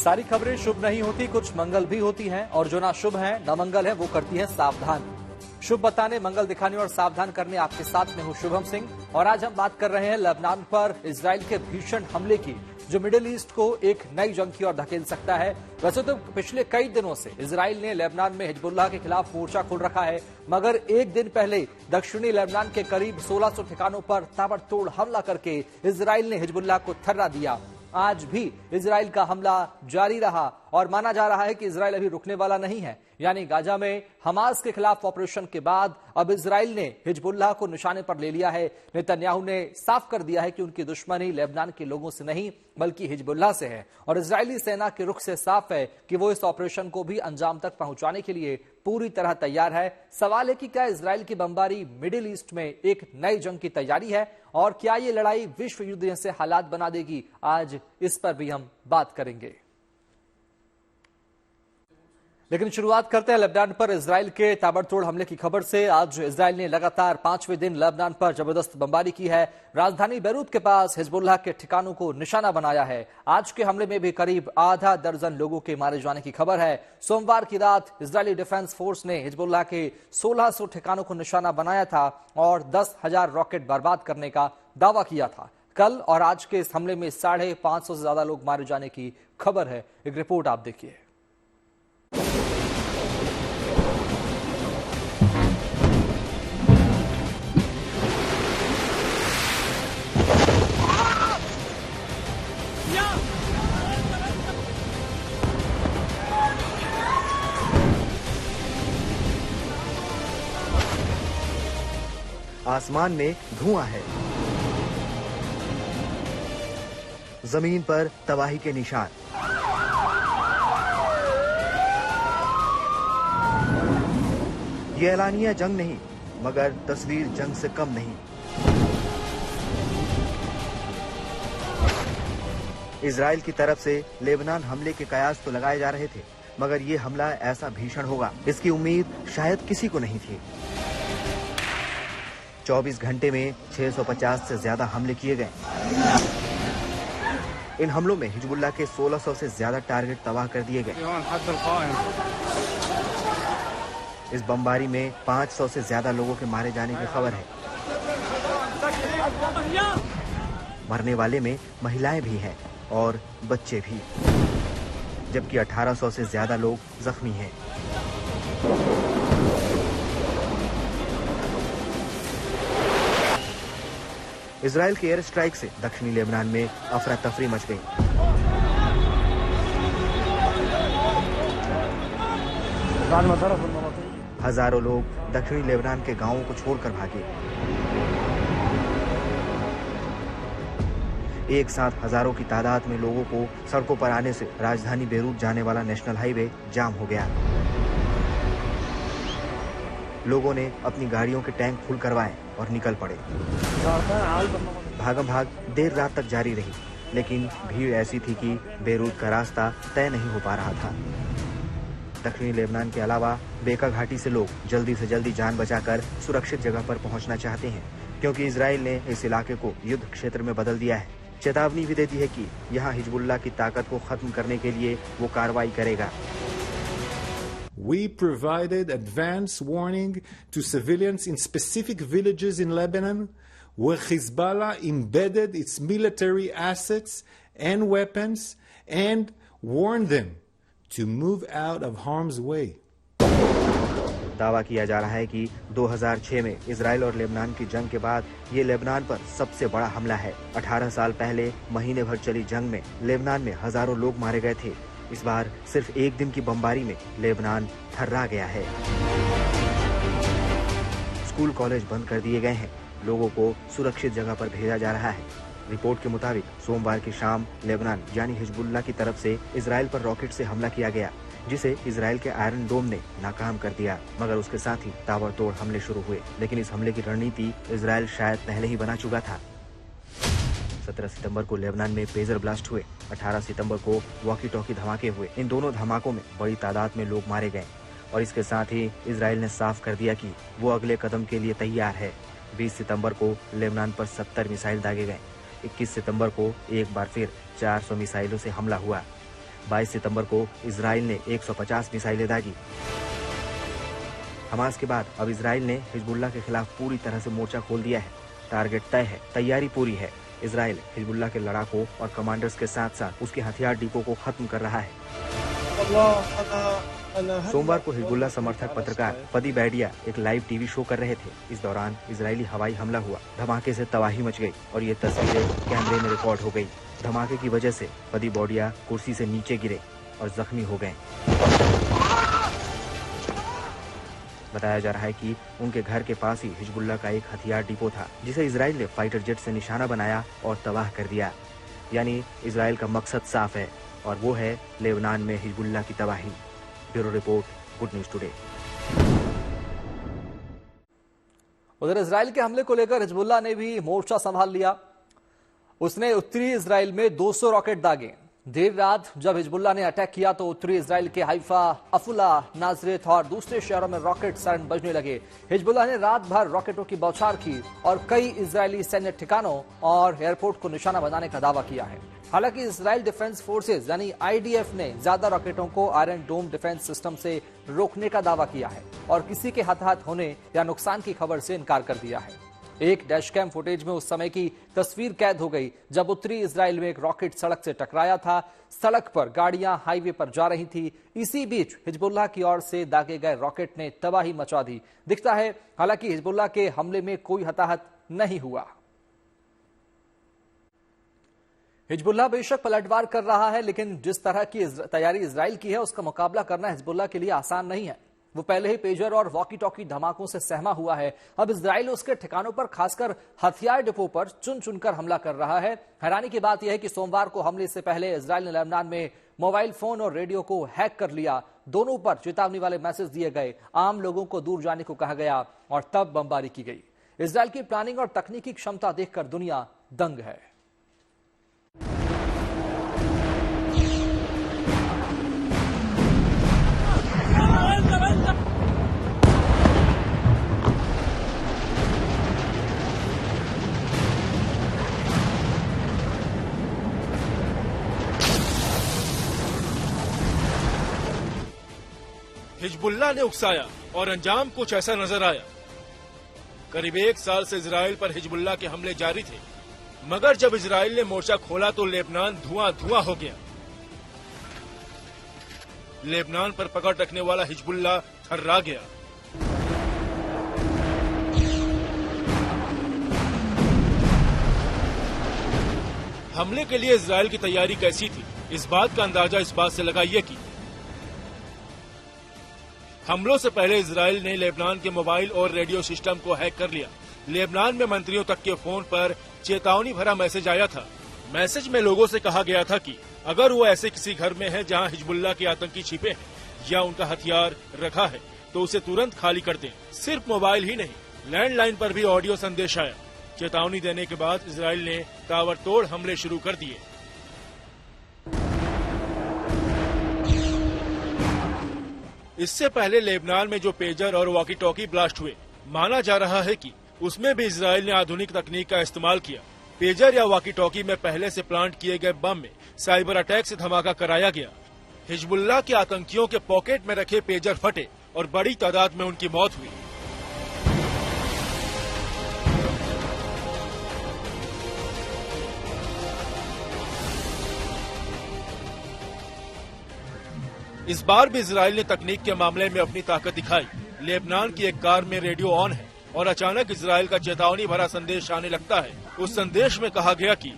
सारी खबरें शुभ नहीं होती, कुछ मंगल भी होती हैं और जो ना शुभ है न मंगल है वो करती है सावधान। शुभ बताने, मंगल दिखाने और सावधान करने आपके साथ में हूं शुभम सिंह। और आज हम बात कर रहे हैं लेबनान पर इजराइल के भीषण हमले की, जो मिडिल ईस्ट को एक नई जंग की ओर धकेल सकता है। वैसे तो पिछले कई दिनों से इजराइल ने लेबनान में हिजबुल्लाह के खिलाफ मोर्चा खोल रखा है, मगर एक दिन पहले दक्षिणी लेबनान के करीब 1600 ठिकानों पर ताबड़तोड़ हमला करके इजराइल ने हिजबुल्लाह को थर्रा दिया। आज भी इजराइल का हमला जारी रहा और माना जा रहा है कि इजराइल अभी रुकने वाला नहीं है। यानी गाजा में हमास के खिलाफ ऑपरेशन के बाद अब इजराइल ने हिजबुल्लाह को निशाने पर ले लिया है। नेतन्याहू ने साफ कर दिया है कि उनकी दुश्मनी लेबनान के लोगों से नहीं बल्कि हिजबुल्लाह से है और इजरायली सेना के रुख से साफ है कि वो इस ऑपरेशन को भी अंजाम तक पहुंचाने के लिए पूरी तरह तैयार है। सवाल है कि क्या इजराइल की बमबारी मिडिल ईस्ट में एक नई जंग की तैयारी है और क्या ये लड़ाई विश्व युद्ध जैसे हालात बना देगी? आज इस पर भी हम बात करेंगे। लेकिन शुरुआत करते हैं लेबनान पर इजराइल के ताबड़तोड़ हमले की खबर से। आज इजराइल ने लगातार 5वें दिन लेबनान पर जबरदस्त बमबारी की है। राजधानी बैरूत के पास हिजबुल्लाह के ठिकानों को निशाना बनाया है। आज के हमले में भी करीब आधा दर्जन लोगों के मारे जाने की खबर है। सोमवार की रात इजरायली डिफेंस फोर्स ने हिजबुल्लाह के 1600 ठिकानों को निशाना बनाया था और 10,000 रॉकेट बर्बाद करने का दावा किया था। कल और आज के इस हमले में 550 से ज्यादा लोग मारे जाने की खबर है। एक रिपोर्ट आप देखिए। आसमान में धुआं है, जमीन पर तबाही के निशान। ये ऐलानिया जंग नहीं, मगर तस्वीर जंग से कम नहीं। इजराइल की तरफ से लेबनान हमले के कयास तो लगाए जा रहे थे, मगर ये हमला ऐसा भीषण होगा, इसकी उम्मीद शायद किसी को नहीं थी। 24 घंटे में 650 से ज्यादा हमले किए गए। इन हमलों में हिजबुल्लाह के 1600 से ज्यादा टारगेट तबाह कर दिए गए। इस बमबारी में 500 से ज्यादा लोगों के मारे जाने की खबर है। मरने वाले में महिलाएं भी हैं और बच्चे भी, जबकि 1800 से ज्यादा लोग जख्मी हैं। इजराइल के एयर स्ट्राइक से दक्षिणी लेबनान में अफरा तफरी मच गई। हजारों लोग दक्षिणी लेबनान के गांवों को छोड़कर भागे। एक साथ हजारों की तादाद में लोगों को सड़कों पर आने से राजधानी बैरूत जाने वाला नेशनल हाईवे जाम हो गया। लोगों ने अपनी गाड़ियों के टैंक फुल करवाए और निकल पड़े। भागम भाग देर रात तक जारी रही, लेकिन भीड़ ऐसी थी कि बैरूत का रास्ता तय नहीं हो पा रहा था। दक्षिणी लेबनान के अलावा बेका घाटी से लोग जल्दी से जल्दी जान बचाकर सुरक्षित जगह पर पहुंचना चाहते हैं, क्योंकि इजराइल ने इस इलाके को युद्ध क्षेत्र में बदल दिया है। चेतावनी भी दे दी है कि यहाँ हिजबुल्लाह की ताकत को खत्म करने के लिए वो कार्रवाई करेगा। We provided advance warning to civilians in specific villages in Lebanon where Hezbollah embedded its military assets and weapons and warned them to move out of harm's way. दावा किया जा रहा है कि 2006 में इजराइल और लेबनान की जंग के बाद ये लेबनान पर सबसे बड़ा हमला है। 18 साल पहले महीने भर चली जंग में लेबनान में हजारों लोग मारे गए थे। इस बार सिर्फ एक दिन की बमबारी में लेबनान थर्रा गया है। स्कूल कॉलेज बंद कर दिए गए हैं, लोगों को सुरक्षित जगह पर भेजा जा रहा है। रिपोर्ट के मुताबिक सोमवार की शाम लेबनान यानी हिजबुल्लाह की तरफ से इजराइल पर रॉकेट से हमला किया गया, जिसे इजराइल के आयरन डोम ने नाकाम कर दिया। मगर उसके साथ ही ताबड़तोड़ हमले शुरू हुए, लेकिन इस हमले की रणनीति इजराइल शायद पहले ही बना चुका था। 17 सितंबर को लेबनान में पेजर ब्लास्ट हुए। 18 सितंबर को वॉकी टॉकी धमाके हुए। इन दोनों धमाकों में बड़ी तादाद में लोग मारे गए और इसके साथ ही इजराइल ने साफ कर दिया कि वो अगले कदम के लिए तैयार है। 20 सितंबर को लेबनान पर 70 मिसाइल दागे गए। 21 सितंबर को एक बार फिर 400 मिसाइलों से हमला हुआ। 22 सितंबर को इजराइल ने 150 मिसाइलें दागी। हमास के बाद अब इजराइल ने हिजबुल्लाह के खिलाफ पूरी तरह से मोर्चा खोल दिया है। टारगेट तय है, तैयारी पूरी है। इजराइल हिजबुल्लाह के लड़ाकों और कमांडर्स के साथ साथ उसके हथियार डिपो को खत्म कर रहा है। सोमवार को हिजबुल्लाह समर्थक पत्रकार फदी बैडिया एक लाइव टीवी शो कर रहे थे। इस दौरान इजरायली हवाई हमला हुआ। धमाके से तबाही मच गई और ये तस्वीरें कैमरे में रिकॉर्ड हो गई। धमाके की वजह से फदी बैडिया कुर्सी से नीचे गिरे और जख्मी हो गए। बताया जा रहा है कि उनके घर के पास ही हिजबुल्लाह का एक हथियार डिपो था, जिसे इजराइल ने फाइटर जेट से निशाना बनाया और तबाह कर दिया। यानी इजराइल का मकसद साफ है और वो है लेबनान में हिजबुल्लाह की तबाही। Bureau report, good news today. उधर इजराइल के हमले को लेकर हिजबुल्लाह ने भी मोर्चा संभाल लिया। उसने उत्तरी इजराइल में 200 रॉकेट दागे। देर रात जब हिजबुल्लाह ने अटैक किया तो उत्तरी इजराइल के हाइफा, अफुला, नाजरेत और दूसरे शहरों में रॉकेट सायरन बजने लगे। हिजबुल्लाह ने रात भर रॉकेटों की बौछार की और कई इजरायली सैन्य ठिकानों और एयरपोर्ट को निशाना बनाने का दावा किया है। हालांकि इजराइल डिफेंस फोर्सेज यानी IDF ने ज्यादा रॉकेटों को आयरन डोम डिफेंस सिस्टम से रोकने का दावा किया है और किसी के हताहत होने या नुकसान की खबर से इनकार कर दिया है। एक डैशकैम फुटेज में उस समय की तस्वीर कैद हो गई जब उत्तरी इजराइल में एक रॉकेट सड़क से टकराया था। सड़क पर गाड़ियां हाईवे पर जा रही थी। इसी बीच हिजबुल्लाह की ओर से दागे गए रॉकेट ने तबाही मचा दी। दिखता है हालांकि हिजबुल्लाह के हमले में कोई हताहत नहीं हुआ। हिजबुल्लाह बेशक पलटवार कर रहा है, लेकिन जिस तरह की तैयारी इजराइल की है उसका मुकाबला करना हिजबुल्लाह के लिए आसान नहीं है। वो पहले ही पेजर और वॉकी टॉकी धमाकों से सहमा हुआ है। अब इजराइल उसके ठिकानों पर, खासकर हथियार डिपो पर चुन चुनकर हमला कर रहा है। हैरानी की बात यह है कि सोमवार को हमले से पहले इजराइल ने लेबनान में मोबाइल फोन और रेडियो को हैक कर लिया। दोनों पर चेतावनी वाले मैसेज दिए गए, आम लोगों को दूर जाने को कहा गया और तब बमबारी की गई। इजराइल की प्लानिंग और तकनीकी क्षमता देखकर दुनिया दंग है। हिजबुल्लाह ने उकसाया और अंजाम कुछ ऐसा नजर आया। करीब 1 साल से इजराइल पर हिजबुल्लाह के हमले जारी थे, मगर जब इजराइल ने मोर्चा खोला तो लेबनान धुआं धुआं हो गया। लेबनान पर पकड़ रखने वाला हिजबुल्लाह थर्रा गया। हमले के लिए इजराइल की तैयारी कैसी थी, इस बात का अंदाजा इस बात से लगाइए कि हमलों से पहले इजराइल ने लेबनान के मोबाइल और रेडियो सिस्टम को हैक कर लिया। लेबनान में मंत्रियों तक के फोन पर चेतावनी भरा मैसेज आया था। मैसेज में लोगों से कहा गया था कि अगर वो ऐसे किसी घर में है जहां हिजबुल्लाह के आतंकी छिपे हैं या उनका हथियार रखा है तो उसे तुरंत खाली कर दें। सिर्फ मोबाइल ही नहीं, लैंडलाइन पर भी ऑडियो संदेश आया। चेतावनी देने के बाद इजराइल ने ताबड़तोड़ हमले शुरू कर दिए। इससे पहले लेबनान में जो पेजर और वॉकी टॉकी ब्लास्ट हुए, माना जा रहा है कि उसमें भी इजराइल ने आधुनिक तकनीक का इस्तेमाल किया। पेजर या वॉकी टॉकी में पहले से प्लांट किए गए बम में साइबर अटैक से धमाका कराया गया। हिजबुल्लाह के आतंकियों के पॉकेट में रखे पेजर फटे और बड़ी तादाद में उनकी मौत हुई। इस बार भी इजराइल ने तकनीक के मामले में अपनी ताकत दिखाई। लेबनान की एक कार में रेडियो ऑन है और अचानक इजराइल का चेतावनी भरा संदेश आने लगता है। उस संदेश में कहा गया कि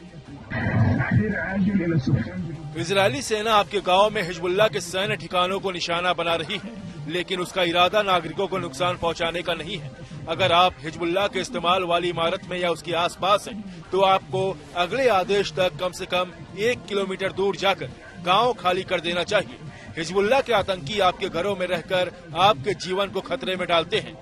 इजरायली सेना आपके गांव में हिजबुल्लाह के सैन्य ठिकानों को निशाना बना रही है, लेकिन उसका इरादा नागरिकों को नुकसान पहुंचाने का नहीं है। अगर आप हिजबुल्लाह के इस्तेमाल वाली इमारत में या उसके आसपास हैं, तो आपको अगले आदेश तक कम से कम 1 किलोमीटर दूर जाकर गांव खाली कर देना चाहिए। हिजबुल्लाह के आतंकी आपके घरों में रहकर आपके जीवन को खतरे में डालते हैं।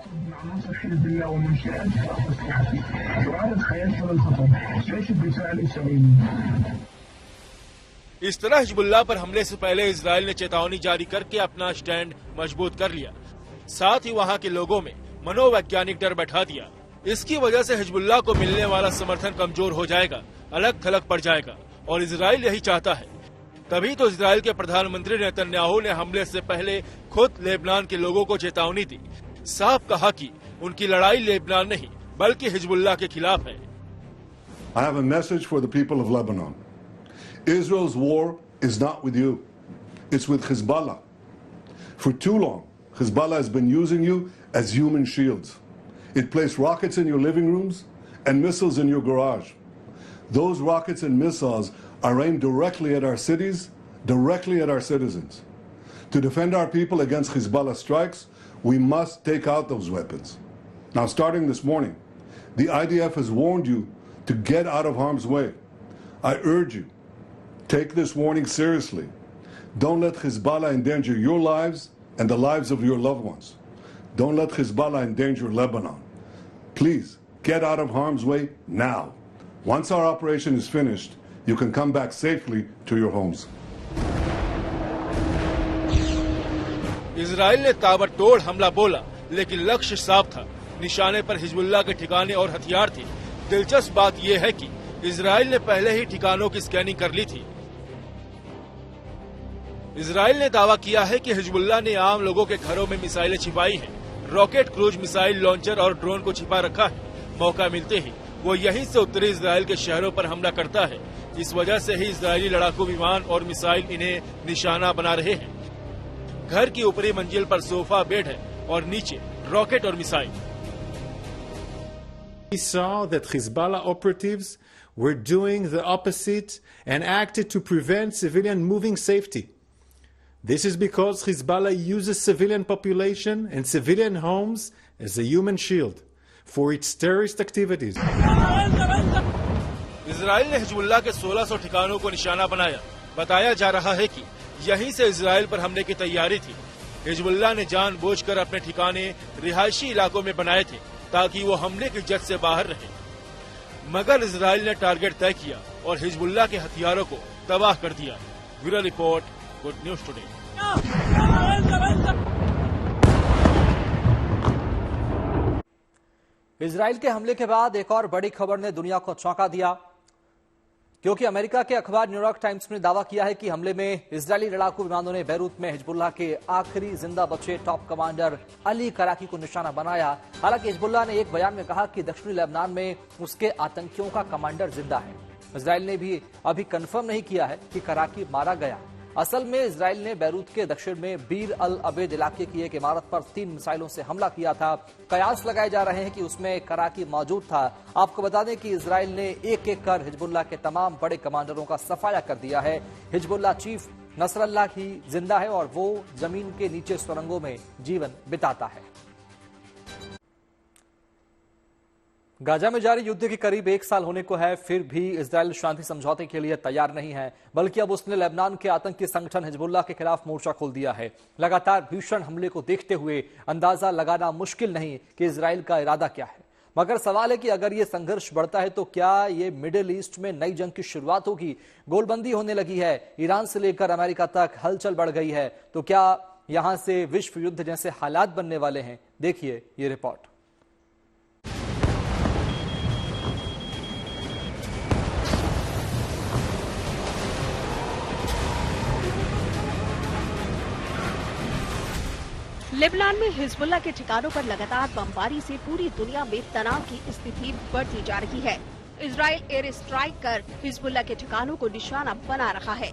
इस तरह हिजबुल्लाह पर हमले से पहले इजराइल ने चेतावनी जारी करके अपना स्टैंड मजबूत कर लिया। साथ ही वहां के लोगों में मनोवैज्ञानिक डर बैठा दिया। इसकी वजह से हिजबुल्लाह को मिलने वाला समर्थन कमजोर हो जाएगा, अलग थलग पड़ जाएगा और इजराइल यही चाहता है। तभी तो इजराइल के प्रधानमंत्री नेतन्याहू ने हमले से पहले खुद लेबनान के लोगों को चेतावनी दी। साफ कहा कि उनकी लड़ाई लेबनान नहीं बल्कि हिजबुल्लाह के खिलाफ है। I have a message for the people of Lebanon. Israel's war is not with you. It's with Hezbollah. For too long, Hezbollah has been using you as human shields. It placed rockets in your living rooms and missiles in your garage. Those rockets and missiles are aimed directly at our cities, directly at our citizens. To defend our people against Hezbollah strikes, we must take out those weapons. Now, starting this morning, the IDF has warned you to get out of harm's way. I urge you, take this warning seriously. Don't let Hezbollah endanger your lives and the lives of your loved ones. Don't let Hezbollah endanger Lebanon. Please, get out of harm's way now. Once our operation is finished, you can come back safely to your homes. Israel ने ताबड़तोड़ हमला बोला, लेकिन लक्ष्य साफ था। निशाने पर हिजबुल्लाह के ठिकाने और हथियार थे। दिलचस्प बात यह है कि इजराइल ने पहले ही ठिकानों की स्कैनिंग कर ली थी। इजराइल ने दावा किया है कि हिजबुल्लाह ने आम लोगों के घरों में मिसाइलें छिपाई हैं। रॉकेट, क्रूज मिसाइल लॉन्चर और ड्रोन को छिपा रखा है। मौका मिलते ही वो यहीं से उत्तरी इजराइल के शहरों पर हमला करता है। इस वजह से ही इजरायली लड़ाकू विमान और मिसाइल इन्हें निशाना बना रहे हैं। घर की ऊपरी मंजिल पर सोफा, बेड है और नीचे रॉकेट और missile. We saw that Hezbollah operatives were doing the opposite and acted to prevent civilian moving safety. This is because Hezbollah uses civilian population and civilian homes as a human shield for its terrorist activities. Israel ने Hezbollah के 1600 ठिकानों को निशाना बनाया। बताया जा रहा है कि यहीं से इजराइल पर हमले की तैयारी थी। हिजबुल्लाह ने जानबूझकर अपने ठिकाने रिहायशी इलाकों में बनाए थे ताकि वो हमले की जद से बाहर रहे। मगर इजराइल ने टारगेट तय किया और हिजबुल्लाह के हथियारों को तबाह कर दिया। Bureau report, good news today. Israel के हमले के बाद एक और बड़ी खबर ने दुनिया को चौंका दिया, क्योंकि अमेरिका के अखबार न्यूयॉर्क टाइम्स ने दावा किया है कि हमले में इजरायली लड़ाकू विमानों ने बैरूत में हिजबुल्लाह के आखिरी जिंदा बचे टॉप कमांडर अली कराकी को निशाना बनाया। हालांकि हिजबुल्लाह ने एक बयान में कहा कि दक्षिणी लेबनान में उसके आतंकियों का कमांडर जिंदा है। इजराइल ने भी अभी कंफर्म नहीं किया है कि कराकी मारा गया। असल में इजराइल ने बैरूत के दक्षिण में बीर अल अबेद इलाके की एक इमारत पर 3 मिसाइलों से हमला किया था। कयास लगाए जा रहे हैं कि उसमें कराकी मौजूद था। आपको बता दें कि इजराइल ने एक एक कर हिजबुल्लाह के तमाम बड़े कमांडरों का सफाया कर दिया है। हिजबुल्लाह चीफ नसरल्लाह ही जिंदा है और वो जमीन के नीचे सुरंगों में जीवन बिताता है। गाजा में जारी युद्ध के करीब 1 साल होने को है, फिर भी इजराइल शांति समझौते के लिए तैयार नहीं है, बल्कि अब उसने लेबनान के आतंकी संगठन हिजबुल्लाह के खिलाफ मोर्चा खोल दिया है। लगातार भीषण हमले को देखते हुए अंदाजा लगाना मुश्किल नहीं कि इजराइल का इरादा क्या है। मगर सवाल है कि अगर ये संघर्ष बढ़ता है तो क्या ये मिडिल ईस्ट में नई जंग की शुरुआत होगी? गोलबंदी होने लगी है, ईरान से लेकर अमेरिका तक हलचल बढ़ गई है, तो क्या यहां से विश्व युद्ध जैसे हालात बनने वाले हैं? देखिए ये रिपोर्ट। लेबनान में हिजबुल्लाह के ठिकानों पर लगातार बमबारी से पूरी दुनिया में तनाव की स्थिति बढ़ती जा रही है। इजराइल एयर स्ट्राइक कर हिजबुल्लाह के ठिकानों को निशाना बना रहा है।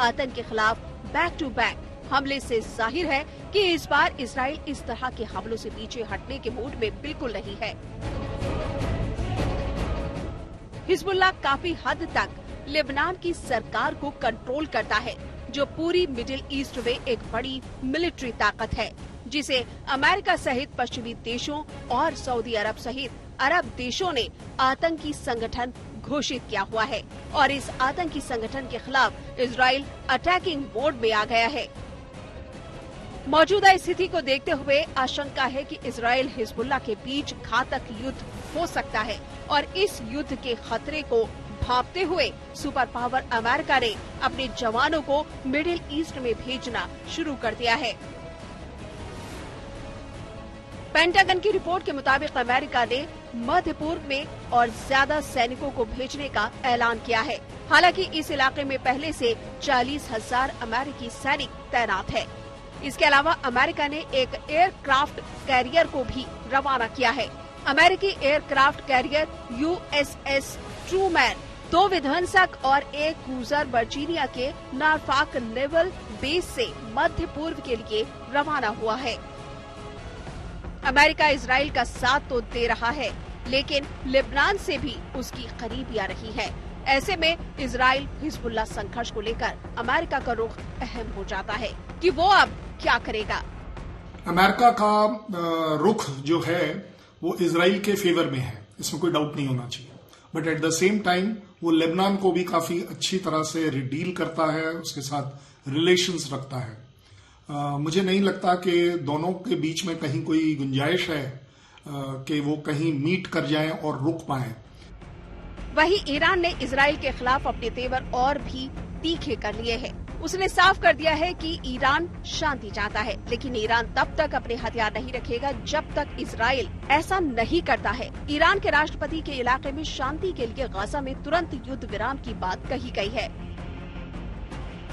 आतंक के खिलाफ बैक टू बैक हमले से जाहिर है कि इस बार इजराइल इस तरह के हमलों से पीछे हटने के मूड में बिल्कुल नहीं है। हिजबुल्लाह काफी हद तक लेबनान की सरकार को कंट्रोल करता है, जो पूरी मिडिल ईस्ट में एक बड़ी मिलिट्री ताकत है, जिसे अमेरिका सहित पश्चिमी देशों और सऊदी अरब सहित अरब देशों ने आतंकी संगठन घोषित किया हुआ है। और इस आतंकी संगठन के खिलाफ इजराइल अटैकिंग मोड में आ गया है। मौजूदा स्थिति को देखते हुए आशंका है कि इजराइल हिजबुल्लाह के बीच घातक युद्ध हो सकता है और इस युद्ध के खतरे को भांपते हुए सुपर पावर अमेरिका ने अपने जवानों को मिडिल ईस्ट में भेजना शुरू कर दिया है। पेंटागन की रिपोर्ट के मुताबिक अमेरिका ने मध्य पूर्व में और ज्यादा सैनिकों को भेजने का ऐलान किया है। हालांकि इस इलाके में पहले से 40,000 अमेरिकी सैनिक तैनात है। इसके अलावा अमेरिका ने एक एयरक्राफ्ट कैरियर को भी रवाना किया है। अमेरिकी एयरक्राफ्ट कैरियर USS ट्रूमैन 2 विध्वंसक और एक क्रूजर वर्जीनिया के नॉरफॉक नेवल बेस से मध्य पूर्व के लिए रवाना हुआ है। अमेरिका इजराइल का साथ तो दे रहा है, लेकिन लेबनान से भी उसकी करीबी आ रही है। ऐसे में इजराइल हिजबुल्लाह संघर्ष को लेकर अमेरिका का रुख अहम हो जाता है कि वो अब क्या करेगा। अमेरिका का रुख जो है वो इजराइल के फेवर में है, इसमें कोई डाउट नहीं होना चाहिए। But at the same time वो लेबनान को भी काफी अच्छी तरह से डील करता है, उसके साथ रिलेशंस रखता है। मुझे नहीं लगता कि दोनों के बीच में कहीं कोई गुंजाइश है कि वो कहीं मीट कर जाएं और रुक पाएं। वहीं ईरान ने इजराइल के खिलाफ अपने तेवर और भी तीखे कर लिए हैं। उसने साफ कर दिया है कि ईरान शांति चाहता है, लेकिन ईरान तब तक अपने हथियार नहीं रखेगा जब तक इजराइल ऐसा नहीं करता है। ईरान के राष्ट्रपति के इलाके में शांति के लिए गाजा में तुरंत युद्ध विराम की बात कही गई है।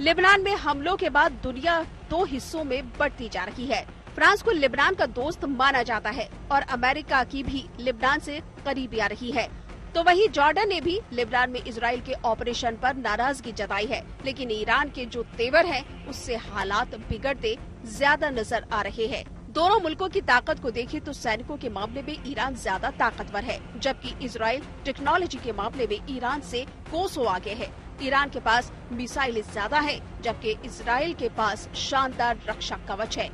लेबनान में हमलों के बाद दुनिया 2 हिस्सों में बढ़ती जा रही है। फ्रांस को लेबनान का दोस्त माना जाता है और अमेरिका की भी लेबनान से करीबी आ रही है। तो वहीं जॉर्डन ने भी लेबनान में इजराइल के ऑपरेशन पर नाराजगी जताई है, लेकिन ईरान के जो तेवर हैं, उससे हालात बिगड़ते ज्यादा नजर आ रहे हैं। दोनों मुल्कों की ताकत को देखें तो सैनिकों के मामले में ईरान ज्यादा ताकतवर है, जबकि इजराइल टेक्नोलॉजी के मामले में ईरान से कोसों आगे है। ईरान के पास मिसाइल ज्यादा है, जबकि इजराइल के पास शानदार रक्षा कवच है।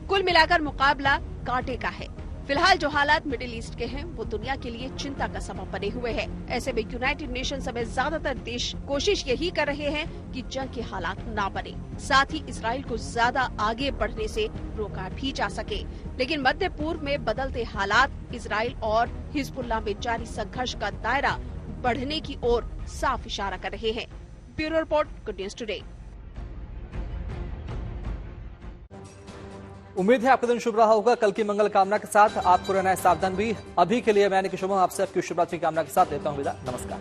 कुल मिलाकर मुकाबला कांटे का है। फिलहाल जो हालात मिडिल ईस्ट के हैं वो दुनिया के लिए चिंता का सबब बने हुए हैं। ऐसे में यूनाइटेड नेशन समेत ज्यादातर देश कोशिश यही कर रहे हैं कि जंग के हालात ना बने, साथ ही इजराइल को ज्यादा आगे बढ़ने से रोका भी जा सके। लेकिन मध्य पूर्व में बदलते हालात इजराइल और हिजबुल्लाह में जारी संघर्ष का दायरा बढ़ने की ओर साफ इशारा कर रहे हैं। Bureau report, good news today. उम्मीद है आपका दिन शुभ रहा होगा। कल की मंगल कामना के साथ आपको रहना है सावधान भी। अभी के लिए मैं शुभम आपसे आपकी शुभ रात्रि कामना के साथ लेता हूं विदा। नमस्कार।